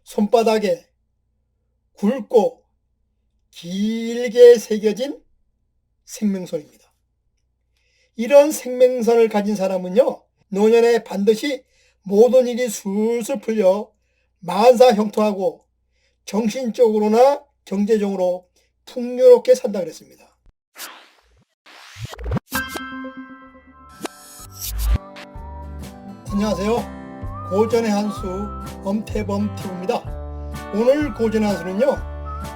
손바닥에 굵고 길게 새겨진 생명선입니다. 이런 생명선을 가진 사람은요, 노년에 반드시 모든 일이 술술 풀려 만사형통하고 정신적으로나 경제적으로 풍요롭게 산다 그랬습니다. 안녕하세요. 고전의 한수 엄태범 TV입니다. 오늘 고전의 한수는요,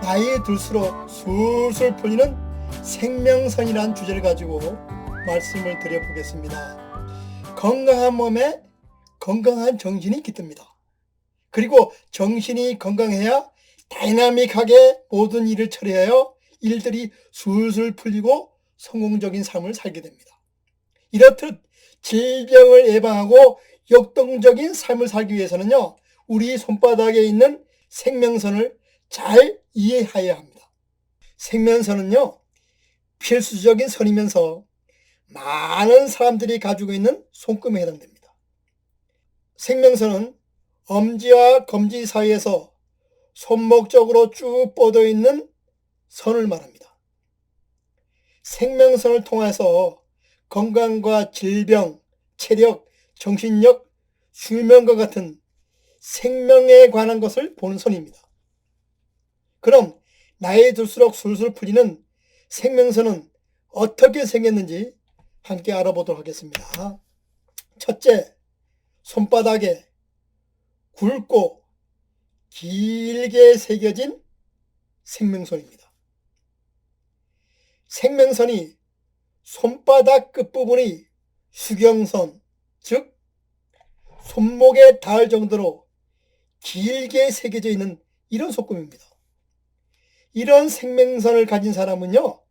나이 들수록 술술 풀리는 생명선이라는 주제를 가지고 말씀을 드려보겠습니다. 건강한 몸에 건강한 정신이 깃듭니다. 그리고 정신이 건강해야 다이나믹하게 모든 일을 처리하여 일들이 술술 풀리고 성공적인 삶을 살게 됩니다. 이렇듯 질병을 예방하고 역동적인 삶을 살기 위해서는요, 우리 손바닥에 있는 생명선을 잘 이해해야 합니다. 생명선은요, 필수적인 선이면서 많은 사람들이 가지고 있는 손금에 해당됩니다. 생명선은 엄지와 검지 사이에서 손목적으로 쭉 뻗어 있는 선을 말합니다. 생명선을 통해서 건강과 질병, 체력, 정신력, 수면과 같은 생명에 관한 것을 보는 선입니다. 그럼 나이 들수록 술술 풀리는 생명선은 어떻게 생겼는지 함께 알아보도록 하겠습니다. 첫째, 손바닥에 굵고 길게 새겨진 생명선입니다. 생명선이 손바닥 끝부분이 수경선, 즉 손목에 닿을 정도로 길게 새겨져 있는 이런 손금입니다. 이런 생명선을 가진 사람은요,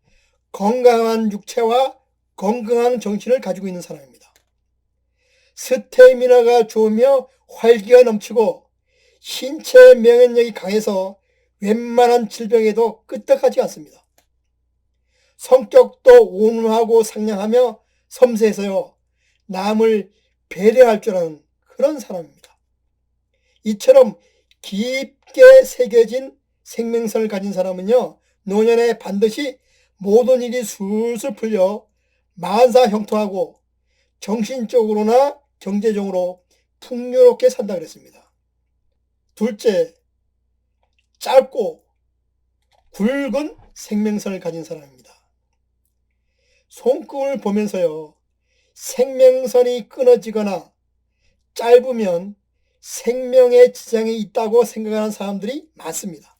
건강한 육체와 건강한 정신을 가지고 있는 사람입니다. 스태미나가 좋으며 활기가 넘치고 신체 면역력이 강해서 웬만한 질병에도 끄떡하지 않습니다. 성격도 온화하고 상냥하며 섬세해서요, 남을 배려할 줄 아는 그런 사람입니다. 이처럼 깊게 새겨진 생명선을 가진 사람은요, 노년에 반드시 모든 일이 술술 풀려 만사형통하고 정신적으로나 경제적으로 풍요롭게 산다 그랬습니다. 둘째, 짧고 굵은 생명선을 가진 사람입니다. 손금을 보면서요, 생명선이 끊어지거나 짧으면 생명에 지장이 있다고 생각하는 사람들이 많습니다.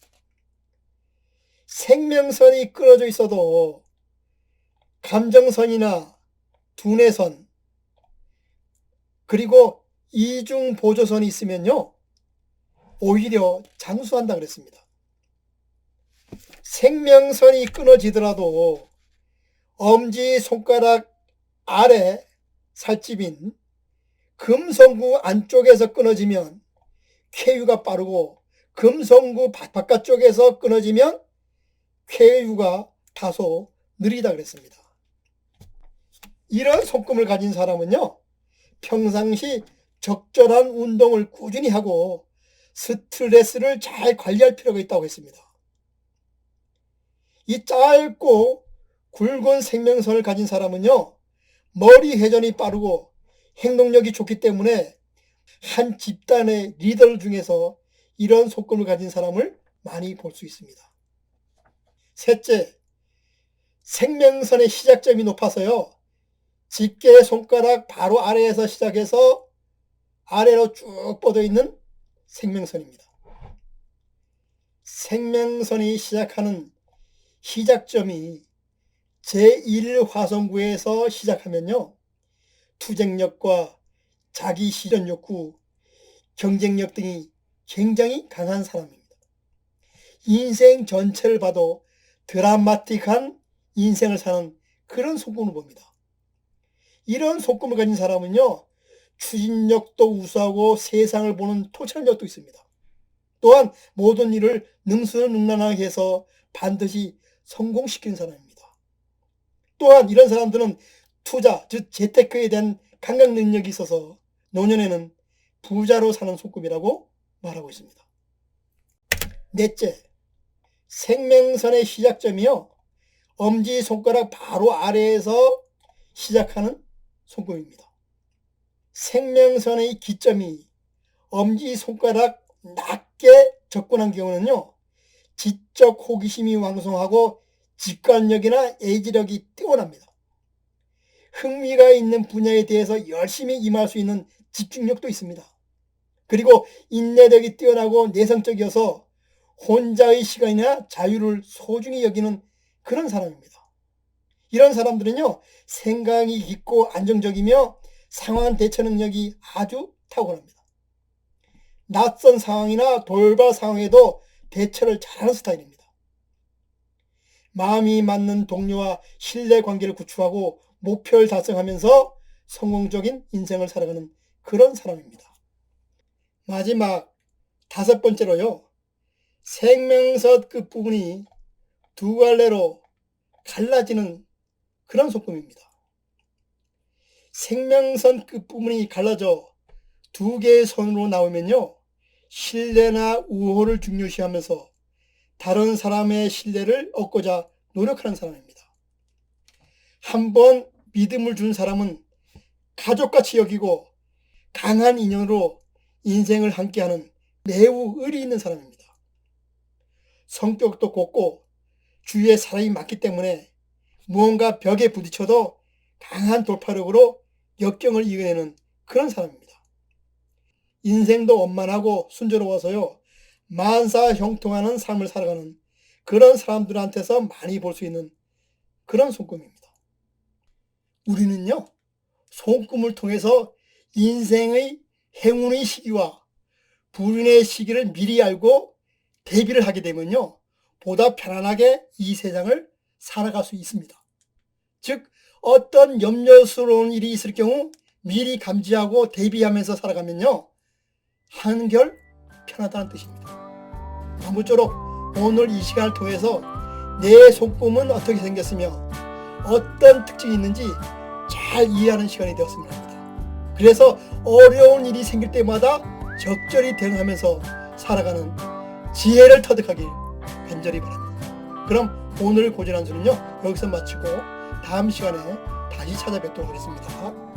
생명선이 끊어져 있어도 감정선이나 두뇌선, 그리고 이중보조선이 있으면요, 오히려 장수한다 그랬습니다. 생명선이 끊어지더라도 엄지손가락 아래 살집인 금성구 안쪽에서 끊어지면 쾌유가 빠르고, 금성구 바깥쪽에서 끊어지면 쾌유가 다소 느리다 그랬습니다. 이런 손금을 가진 사람은요, 평상시 적절한 운동을 꾸준히 하고 스트레스를 잘 관리할 필요가 있다고 했습니다. 이 짧고 굵은 생명선을 가진 사람은요, 머리 회전이 빠르고 행동력이 좋기 때문에 한 집단의 리더 중에서 이런 손금을 가진 사람을 많이 볼 수 있습니다. 셋째, 생명선의 시작점이 높아서요, 집게 손가락 바로 아래에서 시작해서 아래로 쭉 뻗어 있는 생명선입니다. 생명선이 시작하는 시작점이 제1화성구에서 시작하면요, 투쟁력과 자기 실현 욕구, 경쟁력 등이 굉장히 강한 사람입니다. 인생 전체를 봐도 드라마틱한 인생을 사는 그런 손금을 봅니다. 이런 손금을 가진 사람은요, 추진력도 우수하고 세상을 보는 통찰력도 있습니다. 또한 모든 일을 능수능란하게 해서 반드시 성공시키는 사람입니다. 또한 이런 사람들은 투자, 즉 재테크에 대한 감각 능력이 있어서 노년에는 부자로 사는 손금이라고 말하고 있습니다. 넷째, 생명선의 시작점이요, 엄지손가락 바로 아래에서 시작하는 손금입니다. 생명선의 기점이 엄지손가락 낮게 접근한 경우는요, 지적 호기심이 왕성하고 직관력이나 예지력이 뛰어납니다. 흥미가 있는 분야에 대해서 열심히 임할 수 있는 집중력도 있습니다. 그리고 인내력이 뛰어나고 내성적이어서 혼자의 시간이나 자유를 소중히 여기는 그런 사람입니다. 이런 사람들은요, 생각이 깊고 안정적이며 상황 대처 능력이 아주 탁월합니다. 낯선 상황이나 돌발 상황에도 대처를 잘하는 스타일입니다. 마음이 맞는 동료와 신뢰관계를 구축하고 목표를 달성하면서 성공적인 인생을 살아가는 그런 사람입니다. 마지막 5번째로요, 생명선 끝부분이 두 갈래로 갈라지는 그런 손금입니다. 생명선 끝부분이 갈라져 두 개의 선으로 나오면요, 신뢰나 우호를 중요시하면서 다른 사람의 신뢰를 얻고자 노력하는 사람입니다. 한번 믿음을 준 사람은 가족같이 여기고 강한 인연으로 인생을 함께하는 매우 의리 있는 사람입니다. 성격도 곱고 주위에 사람이 많기 때문에 무언가 벽에 부딪혀도 강한 돌파력으로 역경을 이겨내는 그런 사람입니다. 인생도 원만하고 순조로워서요, 만사형통하는 삶을 살아가는 그런 사람들한테서 많이 볼 수 있는 그런 손금입니다. 우리는요, 손금을 통해서 인생의 행운의 시기와 불운의 시기를 미리 알고 대비를 하게 되면요, 보다 편안하게 이 세상을 살아갈 수 있습니다. 즉, 어떤 염려스러운 일이 있을 경우 미리 감지하고 대비하면서 살아가면요, 한결 편하다는 뜻입니다. 아무쪼록 오늘 이 시간을 통해서 내 손금은 어떻게 생겼으며 어떤 특징이 있는지 잘 이해하는 시간이 되었으면 합니다. 그래서 어려운 일이 생길 때마다 적절히 대응하면서 살아가는 지혜를 터득하길 간절히 바랍니다. 그럼 오늘 고전한수는요, 여기서 마치고 다음 시간에 다시 찾아뵙도록 하겠습니다.